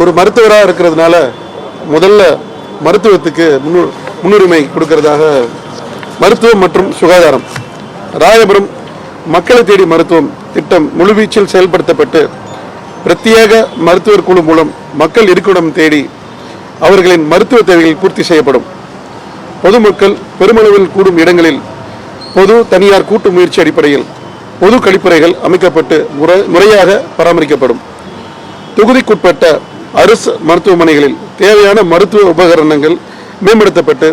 ஒரு மருத்துவராக இருக்கிறதுனால முதல்ல மருத்துவத்துக்கு முன்னுரிமை கொடுக்கறதாக மருத்துவம் மற்றும் சுகாதாரம் ராயபுரம் மக்களை தேடி மருத்துவம் திட்டம் முழுவீச்சில் செயல்படுத்தப்பட்டு பிரத்யேக மருத்துவர் குழு மூலம் மக்கள் இருப்பிடம் தேடி அவர்களின் மருத்துவ தேவைகள் பூர்த்தி செய்யப்படும். பொதுமக்கள் பெருமளவில் கூடும் இடங்களில் பொது தனியார் கூட்டு முயற்சி அடிப்படையில் பொது கழிப்பறைகள் அமைக்கப்பட்டு முறையாக பராமரிக்கப்படும். தொகுதிக்குட்பட்ட அரசு மருத்துவமனைகளில் தேவையான மருத்துவ உபகரணங்கள் மேம்படுத்தப்பட்டு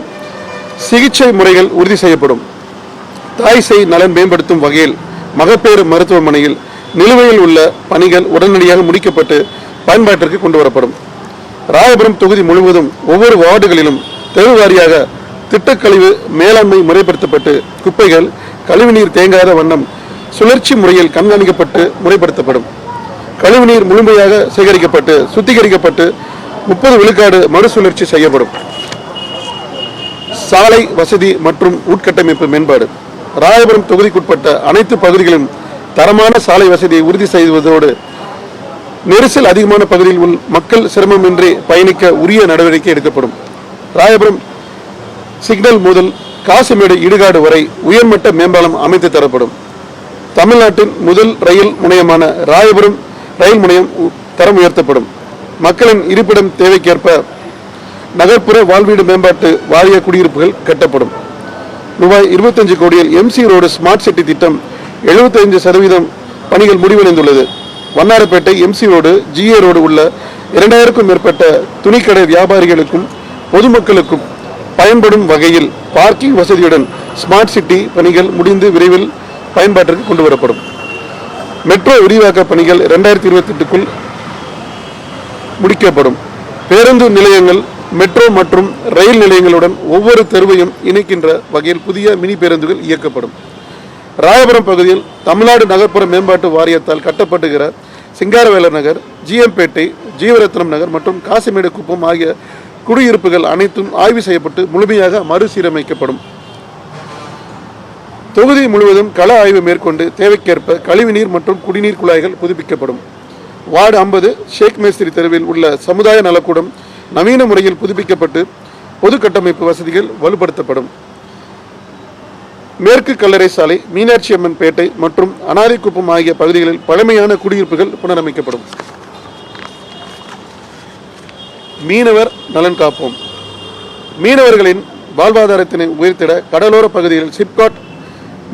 சிகிச்சை முறைகள் உறுதி செய்யப்படும். தாய் சேய் நலன் மேம்படுத்தும் வகையில் மகப்பேறு மருத்துவமனையில் நிலுவையில் உள்ள பணிகள் உடனடியாக முடிக்கப்பட்டு பயன்பாட்டிற்கு கொண்டு வரப்படும். ராயபுரம் தொகுதி முழுவதும் ஒவ்வொரு வார்டுகளிலும் தெரு வாரியாக திட்டக்கழிவு மேலாண்மை முறைப்படுத்தப்பட்டு குப்பைகள் கழிவுநீர் தேங்காத வண்ணம் சுழற்சி முறையில் கண்காணிக்கப்பட்டு முறைப்படுத்தப்படும். கழிவுநீர் முழுமையாக சேகரிக்கப்பட்டு சுத்திகரிக்கப்பட்டு 30 விழுக்காடு மறுசுழற்சி செய்யப்படும். சாலை வசதி மற்றும் உட்கட்டமைப்பு மேம்பாடு ராயபுரம் தொகுதிக்குட்பட்ட அனைத்து பகுதிகளிலும் தரமான சாலை வசதியை உறுதி செய்வதோடு நெரிசல் அதிகமான பகுதியில் உள்ள மக்கள் சிரமமின்றி பயணிக்க உரிய நடவடிக்கை எடுக்கப்படும். ராயபுரம் சிக்னல் முதல் காசிமேடு இடுகாடு வரை உயர்மட்ட மேம்பாலம் அமைத்து தரப்படும். தமிழ்நாட்டின் முதல் ரயில் முனையமான ராயபுரம் ரயில் முனையம் தரம் உயர்த்தப்படும். மக்களின் இருப்பிடம் தேவைக்கேற்ப நகர்ப்புற வாழ்வீடு மேம்பாட்டு வாரிய குடியிருப்புகள் கட்டப்படும். ரூபாய் 25 கோடியில் எம்சி ரோடு ஸ்மார்ட் சிட்டி திட்டம் 75% பணிகள் முடிவடைந்துள்ளது. Vannarapettai MC road GA road உள்ள 2000க்கும் மேற்பட்ட துணிக்கடை வியாபாரிகளுக்கும் பொதுமக்களுக்கும் பயன்படும் வகையில் பார்க்கிங் வசதியுடன் ஸ்மார்ட் சிட்டி பணிகள் முடிந்து விரைவில் பயன்பாட்டிற்கு கொண்டு வரப்படும். மெட்ரோ விரிவாக்க பணிகள் 2028க்குள் முடிக்கப்படும். பேருந்து நிலையங்கள் மெட்ரோ மற்றும் ரயில் நிலையங்களுடன் ஒவ்வொரு தெருவையும் இணைக்கின்ற வகையில் புதிய மினி பேருந்துகள் இயக்கப்படும். ராயபுரம் பகுதியில் தமிழ்நாடு நகர்ப்புற மேம்பாட்டு வாரியத்தால் கட்டப்படுகிற சிங்காரவேலர் நகர், ஜிஎம்பேட்டை, ஜீவரத்னம் நகர் மற்றும் காசிமேடு குப்பம் ஆகிய குடியிருப்புகள் அனைத்தும் ஆய்வு செய்யப்பட்டு முழுமையாக மறுசீரமைக்கப்படும். தொகுதி முழுவதும் கள ஆய்வு மேற்கொண்டு தேவைக்கேற்ப கழிவுநீர் மற்றும் குடிநீர் குழாய்கள் புதுப்பிக்கப்படும். வார்டு 50 ஷேக் மேஸ்திரி தெருவில் உள்ள சமுதாய நலக்கூடம் நவீன முறையில் புதுப்பிக்கப்பட்டு பொது கட்டமைப்பு வசதிகள் வலுப்படுத்தப்படும். மேற்கு கல்லறை சாலை, மீனாட்சி அம்மன் பேட்டை மற்றும் அனாதைக்குப்பம் ஆகிய பகுதிகளில் பழமையான குடியிருப்புகள் புனரமைக்கப்படும். மீனவர் நலன் காப்போம். மீனவர்களின் வாழ்வாதாரத்தினை உயர்த்திட கடலோர பகுதியில் சிப்காட்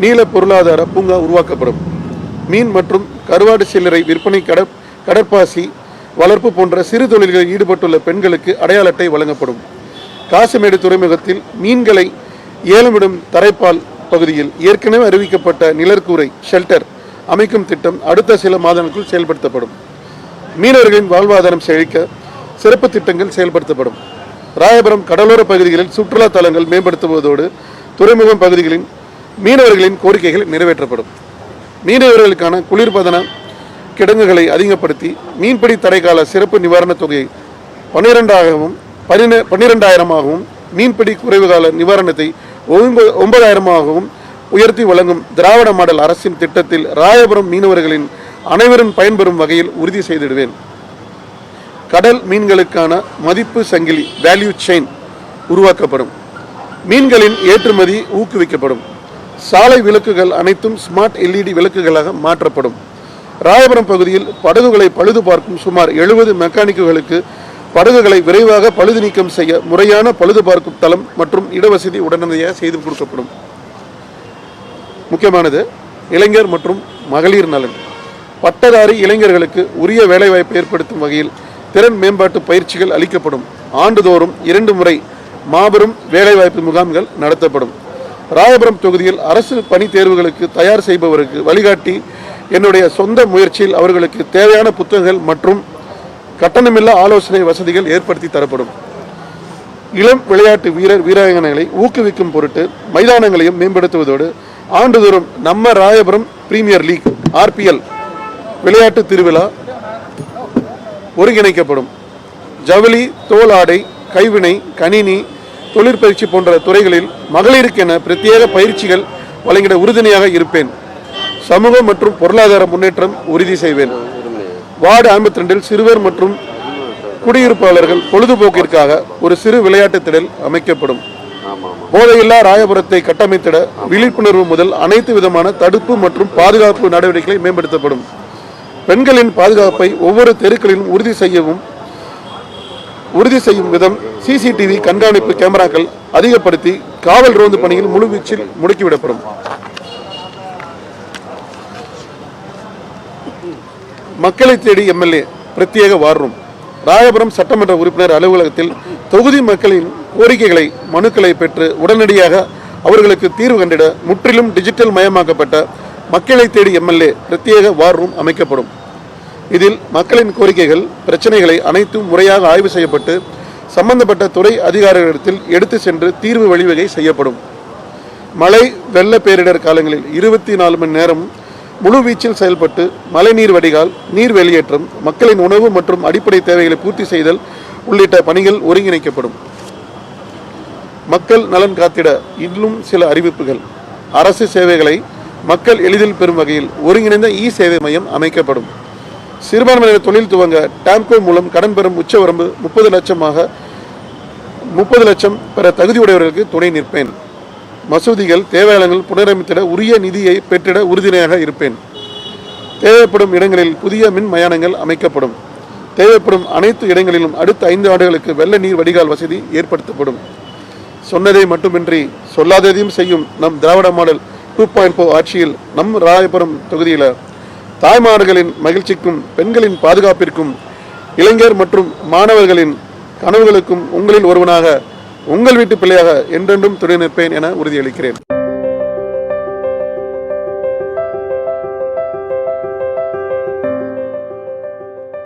நீல பொருளாதார பூங்கா உருவாக்கப்படும். மீன் மற்றும் கருவாடு சில்லறை விற்பனை, கடற்பாசி வளர்ப்பு போன்ற சிறு தொழில்களில் ஈடுபட்டுள்ள பெண்களுக்கு அடையாள அட்டை வழங்கப்படும். காசிமேடு துறைமுகத்தில் மீன்களை ஏலமிடும் தரைப்பால் பகுதியில் ஏற்கனவே அறிவிக்கப்பட்ட நிழற்கூரை ஷெல்டர் அமைக்கும் திட்டம் அடுத்த சில மாதங்களுக்குள் செயல்படுத்தப்படும். மீனவர்களின் வாழ்வாதாரம் செழிக்க சிறப்பு திட்டங்கள் செயல்படுத்தப்படும். ராயபுரம் கடலோர பகுதிகளில் சுற்றுலா தலங்கள் மேம்படுத்துவதோடு துறைமுகம் பகுதிகளின் மீனவர்களின் கோரிக்கைகள் நிறைவேற்றப்படும். மீனவர்களுக்கான குளிர்பதன கிடங்குகளை அதிகப்படுத்தி மீன்பிடி தடைக்கால சிறப்பு நிவாரணத் தொகையை 12,000ஆகவும் மீன்பிடி குறைவு கால நிவாரணத்தை 9,000ஆகவும் உயர்த்தி வழங்கும் திராவிட மாடல் அரசின் திட்டத்தில் ராயபுரம் மீனவர்களின் அனைவரும் பயன்பெறும் வகையில் உறுதி செய்திடுவேன். கடல் மீன்களுக்கான மதிப்பு சங்கிலி வேல்யூ செயின் உருவாக்கப்படும். மீன்களின் ஏற்றுமதி ஊக்குவிக்கப்படும். சாலை விளக்குகள் அனைத்தும் ஸ்மார்ட் LED விளக்குகளாக மாற்றப்படும். ராயபுரம் பகுதியில் படகுகளை பழுது பார்க்கும் சுமார் 70 மெக்கானிக்குகளுக்கு படகுகளை விரைவாக பழுது நீக்கம் செய்ய முறையான பழுது பார்க்கும் தளம் மற்றும் இடவசதி உடனடியாக செய்து கொடுக்கப்படும். முக்கியமானது இளைஞர் மற்றும் மகளிர் நலன். பட்டதாரி இளைஞர்களுக்கு உரிய வேலைவாய்ப்பு ஏற்படுத்தும் வகையில் திறன் மேம்பாட்டு பயிற்சிகள் அளிக்கப்படும். ஆண்டுதோறும் 2 முறை மாபெரும் வேலைவாய்ப்பு முகாம்கள் நடத்தப்படும். ராயபுரம் தொகுதியில் அரசு பணி தேர்வுகளுக்கு தயார் செய்பவருக்கு வழிகாட்டி என்னுடைய சொந்த முயற்சியில் அவர்களுக்கு தேவையான புத்தகங்கள் மற்றும் கட்டணமில்லா ஆலோசனை வசதிகள் ஏற்படுத்தி தரப்படும். இளம் விளையாட்டு வீராங்கனைகளை ஊக்குவிக்கும் பொருட்டு மைதானங்களையும் மேம்படுத்துவதோடு ஆண்டுதோறும் நம்ம ராயபுரம் பிரீமியர் லீக் RPL விளையாட்டு திருவிழா ஒருங்கிணைக்கப்படும். ஜவுளி, தோல் ஆடை, கைவினை, கணினி, தொழிற்பயிற்சி போன்ற துறைகளில் மகளிருக்கென பிரத்யேக பயிற்சிகள் வழங்கிட உறுதுணையாக இருப்பேன். சமூக மற்றும் பொருளாதார முன்னேற்றம் உறுதி செய்வேன். வார்டு 52 சிறுவர் மற்றும் குடியிருப்பாளர்கள் பொழுதுபோக்கிற்காக ஒரு சிறு விளையாட்டு திடல் அமைக்கப்படும். போதையில்லா ராயபுரத்தை கட்டமைத்திட விழிப்புணர்வு முதல் அனைத்து விதமான தடுப்பு மற்றும் பாதுகாப்பு நடவடிக்கைகளை மேம்படுத்தப்படும். பெண்களின் பாதுகாப்பை ஒவ்வொரு தெருக்களிலும் உறுதி செய்யும் விதம் சிசிடிவி கண்காணிப்பு கேமராக்கள் அதிகப்படுத்தி காவல் ரோந்து பணியில் முழுவீச்சில் முடுக்கிவிடப்படும். மக்களை தேடி எம்எல்ஏ பிரத்யேக வார் ரூம். ராயபுரம் சட்டமன்ற உறுப்பினர் அலுவலகத்தில் தொகுதி மக்களின் கோரிக்கைகளை மனுக்களை பெற்று உடனடியாக அவர்களுக்கு தீர்வு கண்டிட முற்றிலும் டிஜிட்டல் மயமாக்கப்பட்ட மக்களை தேடி எம்எல்ஏ பிரத்யேக வார் ரூம் அமைக்கப்படும். இதில் மக்களின் கோரிக்கைகள் பிரச்சனைகளை அனைத்தும் முறையாக ஆய்வு செய்யப்பட்டு சம்பந்தப்பட்ட துறை அதிகாரிகளிடத்தில் எடுத்து சென்று தீர்வு வழிவகை செய்யப்படும். மழை வெள்ள பேரிடர் காலங்களில் 24 மணி நேரம் முழுவீச்சில் செயல்பட்டு மழைநீர் வடிகால், நீர் வெளியேற்றம், மக்களின் உணவு மற்றும் அடிப்படை தேவைகளை பூர்த்தி செய்தல் உள்ளிட்ட பணிகள் ஒருங்கிணைக்கப்படும். மக்கள் நலன் காத்திட இன்னும் சில அறிவிப்புகள். அரசு சேவைகளை மக்கள் எளிதில் பெறும் வகையில் ஒருங்கிணைந்த சேவை மையம் அமைக்கப்படும். சிறுபான்மையினர் தொழில் துவங்க டாம்கோ மூலம் கடன் பெறும் உச்சவரம்பு 30 லட்சம் பெற தகுதியுடையவர்களுக்கு துணை நிற்பேன். மசூதிகள், தேவாலயங்கள் புனரமைத்திட உரிய நிதியை பெற்றிட உறுதுணையாக இருப்பேன். தேவைப்படும் இடங்களில் புதிய மின் மயானங்கள் அமைக்கப்படும். தேவைப்படும் அனைத்து இடங்களிலும் அடுத்த 5 ஆண்டுகளுக்கு வெள்ள நீர் வடிகால் வசதி ஏற்படுத்தப்படும். சொன்னதை மட்டுமின்றி சொல்லாததையும் செய்யும் நம் திராவிட மாடல் 2.0 ஆட்சியில் நம் ராயபுரம் தொகுதியில் தாய்மார்களின் மகிழ்ச்சிக்கும், பெண்களின் பாதுகாப்பிற்கும், இளைஞர் மற்றும் மாணவர்களின் கனவுகளுக்கும் உங்களில் ஒருவனாக, உங்கள் வீட்டு பிள்ளையாக என்றென்றும் துணை நிற்பேன் என உறுதியளிக்கிறேன்.